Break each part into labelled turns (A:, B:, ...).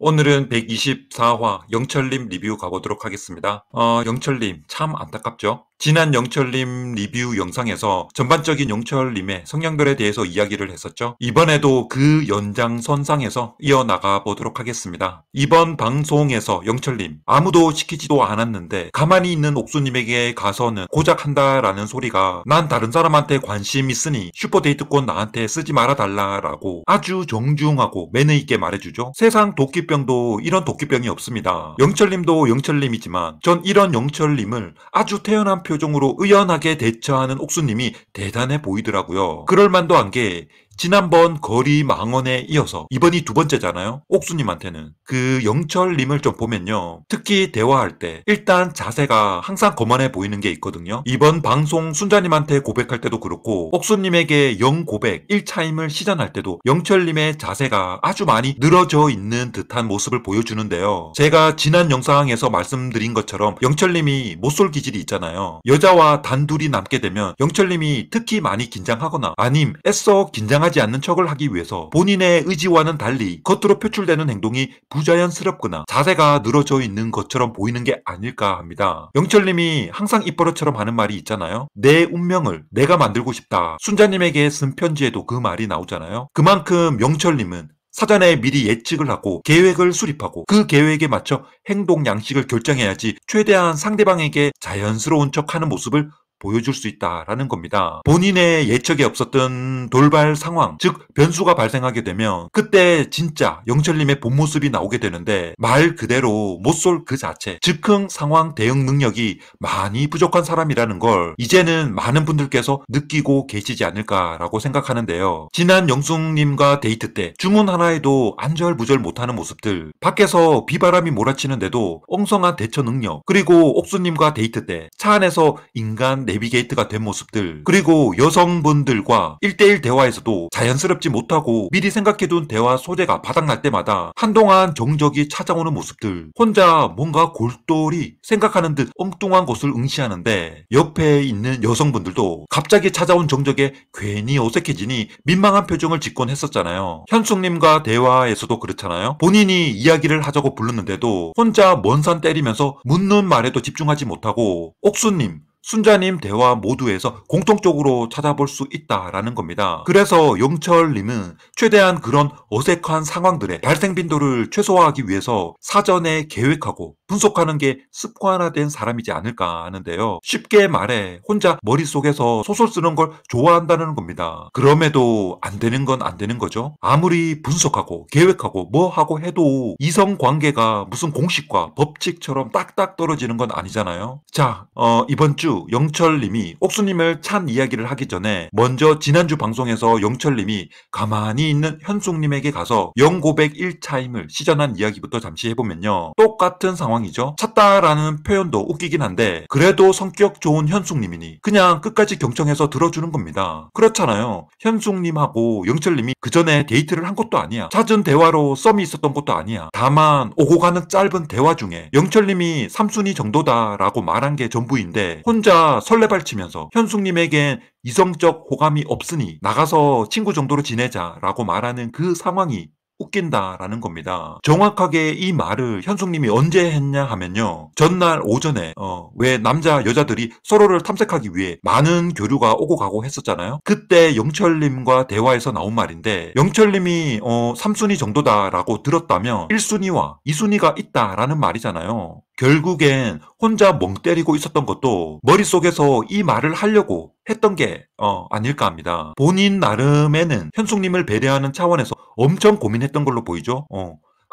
A: 오늘은 124화 영철님 리뷰 가보도록 하겠습니다. 영철님 참 안타깝죠? 지난 영철님 리뷰 영상에서 전반적인 영철님의 성향들에 대해서 이야기를 했었죠. 이번에도 그 연장선상에서 이어나가 보도록 하겠습니다. 이번 방송에서 영철님 아무도 시키지도 않았는데 가만히 있는 옥수님에게 가서는 고작 한다라는 소리가 난 다른 사람한테 관심 있으니 슈퍼데이트권 나한테 쓰지 말아달라라고 아주 정중하고 매너 있게 말해주죠. 세상 도끼병도 이런 도끼병이 없습니다. 영철님도 영철님이지만 전 이런 영철님을 아주 태연한 표정으로 의연하게 대처하는 옥수님이 대단해 보이더라고요. 그럴만도 한 게 지난번 거리 망언에 이어서 이번이 두 번째잖아요. 옥수님한테는. 그 영철님을 좀 보면요. 특히 대화할 때 일단 자세가 항상 거만해 보이는 게 있거든요. 이번 방송 순자님한테 고백할 때도 그렇고 옥수님에게 영고백 1차임을 시전할 때도 영철님의 자세가 아주 많이 늘어져 있는 듯한 모습을 보여주는데요. 제가 지난 영상에서 말씀드린 것처럼 영철님이 못쏠 기질이 있잖아요. 여자와 단둘이 남게 되면 영철님이 특히 많이 긴장하거나 아님 애써 긴장하지 않는 척을 하기 위해서 본인의 의지와는 달리 겉으로 표출되는 행동이 부자연스럽거나 자세가 늘어져 있는 것처럼 보이는 게 아닐까 합니다. 영철님이 항상 입버릇처럼 하는 말이 있잖아요. 내 운명을 내가 만들고 싶다. 순자님에게 쓴 편지에도 그 말이 나오잖아요. 그만큼 영철님은 사전에 미리 예측을 하고 계획을 수립하고 그 계획에 맞춰 행동 양식을 결정해야지 최대한 상대방에게 자연스러운 척하는 모습을 보여줄 수 있다라는 겁니다. 본인의 예측에 없었던 돌발 상황, 즉 변수가 발생하게 되면 그때 진짜 영철님의 본 모습이 나오게 되는데 말 그대로 못쏠 그 자체, 즉흥 상황 대응 능력이 많이 부족한 사람이라는 걸 이제는 많은 분들께서 느끼고 계시지 않을까라고 생각하는데요. 지난 영숙님과 데이트 때 주문 하나에도 안절부절 못하는 모습들, 밖에서 비바람이 몰아치는데도 엉성한 대처 능력, 그리고 옥수님과 데이트 때 차 안에서 인간 내비게이트가 된 모습들, 그리고 여성분들과 1대1 대화에서도 자연스럽지 못하고 미리 생각해둔 대화 소재가 바닥날 때마다 한동안 정적이 찾아오는 모습들, 혼자 뭔가 골똘히 생각하는 듯 엉뚱한 것을 응시하는데 옆에 있는 여성분들도 갑자기 찾아온 정적에 괜히 어색해지니 민망한 표정을 짓곤 했었잖아요. 현숙님과 대화에서도 그렇잖아요. 본인이 이야기를 하자고 불렀는데도 혼자 먼 산 때리면서 묻는 말에도 집중하지 못하고 옥수님, 순자님 대화 모두에서 공통적으로 찾아볼 수 있다라는 겁니다. 그래서 영철님은 최대한 그런 어색한 상황들의 발생 빈도를 최소화하기 위해서 사전에 계획하고 분석하는 게 습관화된 사람이지 않을까 하는데요. 쉽게 말해 혼자 머릿속에서 소설 쓰는 걸 좋아한다는 겁니다. 그럼에도 안 되는 건 안 되는 거죠. 아무리 분석하고 계획하고 뭐 하고 해도 이성관계가 무슨 공식과 법칙처럼 딱딱 떨어지는 건 아니잖아요. 자, 이번 주 영철님이 옥수님을 찬 이야기를 하기 전에 먼저 지난주 방송에서 영철님이 가만히 있는 현숙님에게 가서 영고백 1차임을 시전한 이야기부터 잠시 해보면요. 똑같은 상황이죠. 찾다라는 표현도 웃기긴 한데 그래도 성격 좋은 현숙님이니 그냥 끝까지 경청해서 들어주는 겁니다. 그렇잖아요. 현숙님하고 영철님이 그 전에 데이트를 한 것도 아니야. 잦은 대화로 썸이 있었던 것도 아니야. 다만 오고 가는 짧은 대화 중에 영철님이 3순위 정도다라고 말한 게 전부인데 혼자 설레발치면서 현숙님에겐 이성적 호감이 없으니 나가서 친구 정도로 지내자라고 말하는 그 상황이 웃긴다라는 겁니다. 정확하게 이 말을 현숙님이 언제 했냐 하면요. 전날 오전에 왜 남자 여자들이 서로를 탐색하기 위해 많은 교류가 오고 가고 했었잖아요. 그때 영철님과 대화에서 나온 말인데 영철님이 3순위 정도다라고 들었다면 1순위와 2순위가 있다라는 말이잖아요. 결국엔 혼자 멍 때리고 있었던 것도 머릿속에서 이 말을 하려고 했던 게 아닐까 합니다. 본인 나름에는 현숙님을 배려하는 차원에서 엄청 고민했던 걸로 보이죠.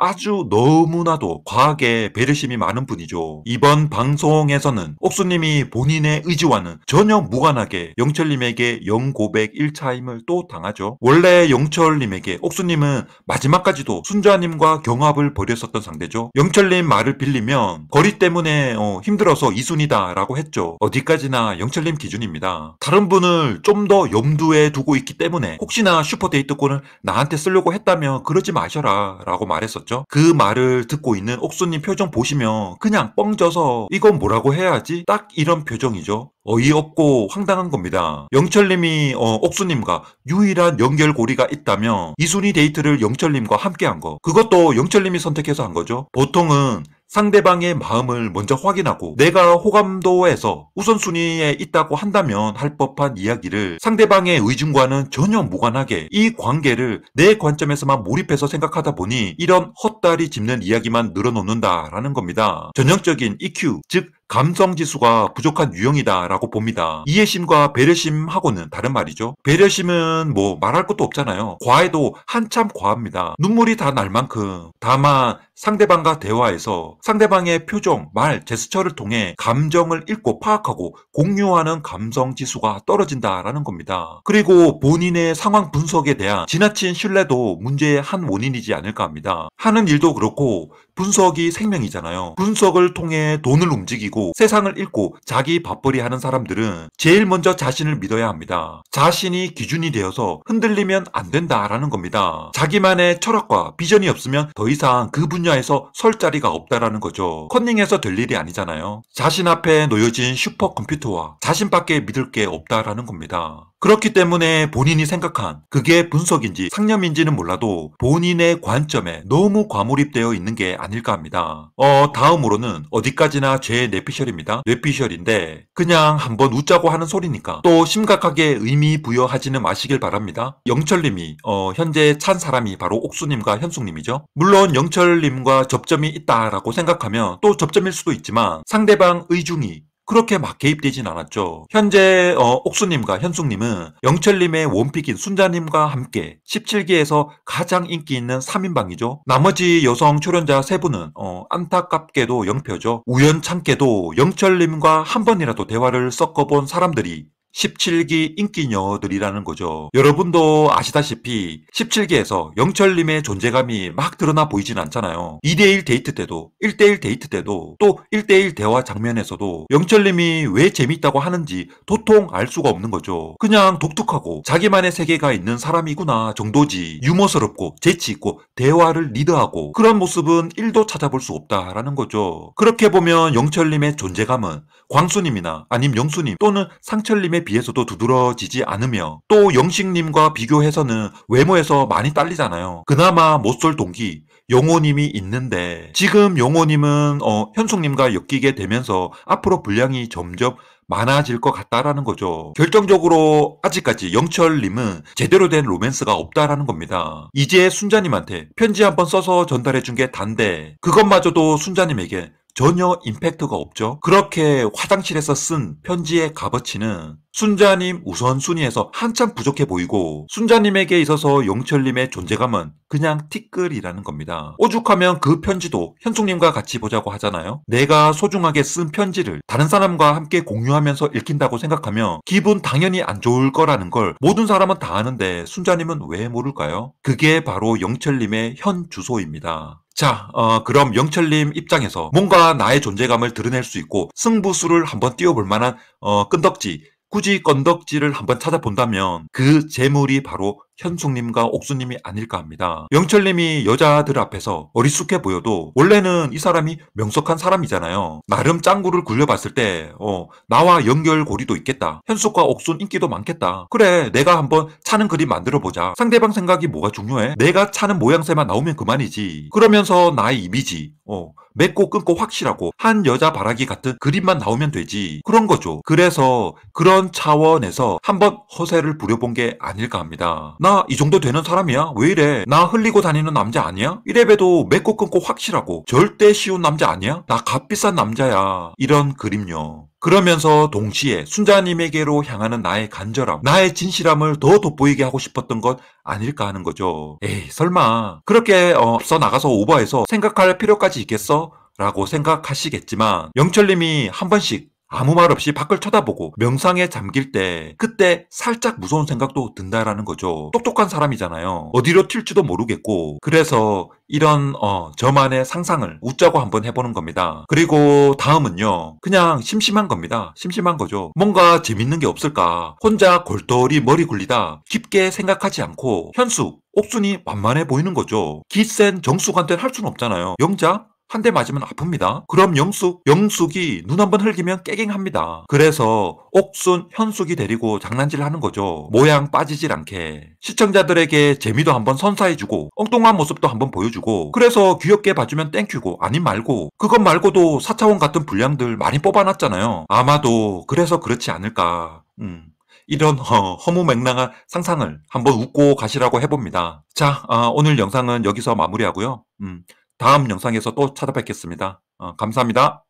A: 아주 너무나도 과하게 배려심이 많은 분이죠. 이번 방송에서는 옥수님이 본인의 의지와는 전혀 무관하게 영철님에게 영고백 1차임을 또 당하죠. 원래 영철님에게 옥수님은 마지막까지도 순자님과 경합을 벌였었던 상대죠. 영철님 말을 빌리면 거리 때문에 힘들어서 2순위다 라고 했죠. 어디까지나 영철님 기준입니다. 다른 분을 좀 더 염두에 두고 있기 때문에 혹시나 슈퍼데이트권을 나한테 쓰려고 했다면 그러지 마셔라 라고 말했었죠. 있었죠. 그 말을 듣고 있는 옥수님 표정 보시면 그냥 뻥져서 이건 뭐라고 해야지? 딱 이런 표정이죠. 어이없고 황당한 겁니다. 영철님이 옥수님과 유일한 연결고리가 있다면 이순희 데이트를 영철님과 함께 한 거, 그것도 영철님이 선택해서 한 거죠. 보통은 상대방의 마음을 먼저 확인하고 내가 호감도에서 우선순위에 있다고 한다면 할 법한 이야기를 상대방의 의중과는 전혀 무관하게 이 관계를 내 관점에서만 몰입해서 생각하다 보니 이런 헛다리 짚는 이야기만 늘어놓는다라는 겁니다. 전형적인 EQ, 즉 감성지수가 부족한 유형이다라고 봅니다. 이해심과 배려심하고는 다른 말이죠. 배려심은 뭐 말할 것도 없잖아요. 과해도 한참 과합니다. 눈물이 다 날 만큼. 다만 상대방과 대화에서 상대방의 표정, 말, 제스처를 통해 감정을 읽고 파악하고 공유하는 감성지수가 떨어진다라는 겁니다. 그리고 본인의 상황 분석에 대한 지나친 신뢰도 문제의 한 원인이지 않을까 합니다. 하는 일도 그렇고 분석이 생명이잖아요. 분석을 통해 돈을 움직이고 세상을 읽고 자기 밥벌이 하는 사람들은 제일 먼저 자신을 믿어야 합니다. 자신이 기준이 되어서 흔들리면 안 된다라는 겁니다. 자기만의 철학과 비전이 없으면 더 이상 그 분야에서 설 자리가 없다라는 거죠. 컨닝해서 될 일이 아니잖아요. 자신 앞에 놓여진 슈퍼컴퓨터와 자신밖에 믿을 게 없다라는 겁니다. 그렇기 때문에 본인이 생각한 그게 분석인지 상념인지는 몰라도 본인의 관점에 너무 과몰입되어 있는 게 아닐까 합니다. 다음으로는 어디까지나 제 뇌피셜입니다. 뇌피셜인데 그냥 한번 웃자고 하는 소리니까 또 심각하게 의미 부여하지는 마시길 바랍니다. 영철님이 현재 찬 사람이 바로 옥수님과 현숙님이죠. 물론 영철님과 접점이 있다라고 생각하면 또 접점일 수도 있지만 상대방 의중이 그렇게 막 개입되진 않았죠. 현재 옥수님과 현숙님은 영철님의 원픽인 순자님과 함께 17기에서 가장 인기 있는 3인방이죠. 나머지 여성 출연자 3분은 안타깝게도 0표죠. 우연찮게도 영철님과 한 번이라도 대화를 섞어본 사람들이 17기 인기녀들이라는 거죠. 여러분도 아시다시피 17기에서 영철님의 존재감이 막 드러나 보이진 않잖아요. 2대1 데이트 때도 1대1 데이트 때도 또 1대1 대화 장면에서도 영철님이 왜 재밌다고 하는지 도통 알 수가 없는 거죠. 그냥 독특하고 자기만의 세계가 있는 사람이구나 정도지 유머스럽고 재치있고 대화를 리드하고 그런 모습은 1도 찾아볼 수 없다라는 거죠. 그렇게 보면 영철님의 존재감은 광수님이나 아님 영수님 또는 상철님에 비해서도 두드러지지 않으며 또 영식님과 비교해서는 외모에서 많이 딸리잖아요. 그나마 못쏠 동기 영호님이 있는데 지금 영호님은 현숙님과 엮이게 되면서 앞으로 분량이 점점 많아질 것 같다라는 거죠. 결정적으로 아직까지 영철님은 제대로 된 로맨스가 없다라는 겁니다. 이제 순자님한테 편지 한번 써서 전달해 준 게 단데 그것마저도 순자님에게 전혀 임팩트가 없죠. 그렇게 화장실에서 쓴 편지의 값어치는 순자님 우선순위에서 한참 부족해 보이고 순자님에게 있어서 영철님의 존재감은 그냥 티끌이라는 겁니다. 오죽하면 그 편지도 현숙님과 같이 보자고 하잖아요. 내가 소중하게 쓴 편지를 다른 사람과 함께 공유하면서 읽힌다고 생각하면 기분 당연히 안 좋을 거라는 걸 모든 사람은 다 아는데 순자님은 왜 모를까요? 그게 바로 영철님의 현 주소입니다. 자, 그럼 영철님 입장에서 뭔가 나의 존재감을 드러낼 수 있고 승부수를 한번 띄워볼 만한 끈덕지, 굳이 건덕지를 한번 찾아본다면 그 재물이 바로 현숙님과 옥수님이 아닐까 합니다. 영철님이 여자들 앞에서 어리숙해 보여도 원래는 이 사람이 명석한 사람이잖아요. 나름 짱구를 굴려봤을 때 나와 연결고리도 있겠다. 현숙과 옥순 인기도 많겠다. 그래 내가 한번 차는 그림 만들어보자. 상대방 생각이 뭐가 중요해? 내가 차는 모양새만 나오면 그만이지. 그러면서 나의 이미지 맺고 끊고 확실하고 한 여자 바라기 같은 그림만 나오면 되지. 그런 거죠. 그래서 그런 차원에서 한번 허세를 부려본 게 아닐까 합니다. 나 이 정도 되는 사람이야? 왜 이래? 나 흘리고 다니는 남자 아니야? 이래봬도 맺고 끊고 확실하고 절대 쉬운 남자 아니야? 나 값비싼 남자야. 이런 그림요. 그러면서 동시에 순자님에게로 향하는 나의 간절함, 나의 진실함을 더 돋보이게 하고 싶었던 것 아닐까 하는 거죠. 에이 설마 그렇게 앞서 나가서 오버해서 생각할 필요까지 있겠어? 라고 생각하시겠지만 영철님이 한 번씩 아무 말 없이 밖을 쳐다보고 명상에 잠길 때 그때 살짝 무서운 생각도 든다라는 거죠. 똑똑한 사람이잖아요. 어디로 튈지도 모르겠고 그래서 이런 저만의 상상을 웃자고 한번 해보는 겁니다. 그리고 다음은요. 그냥 심심한 겁니다. 심심한 거죠. 뭔가 재밌는 게 없을까. 혼자 골똘히 머리 굴리다 깊게 생각하지 않고 현숙, 옥순이 만만해 보이는 거죠. 기센 정숙한테는 할 수는 없잖아요. 영자? 한 대 맞으면 아픕니다. 그럼 영숙이 눈 한번 흘기면 깨갱합니다. 그래서 옥순, 현숙이 데리고 장난질 하는 거죠. 모양 빠지질 않게. 시청자들에게 재미도 한번 선사해주고 엉뚱한 모습도 한번 보여주고 그래서 귀엽게 봐주면 땡큐고 아님 말고 그것 말고도 4차원 같은 분량들 많이 뽑아놨잖아요. 아마도 그래서 그렇지 않을까. 이런 허무맹랑한 상상을 한번 웃고 가시라고 해봅니다. 자, 오늘 영상은 여기서 마무리하고요. 다음 영상에서 또 찾아뵙겠습니다. 감사합니다.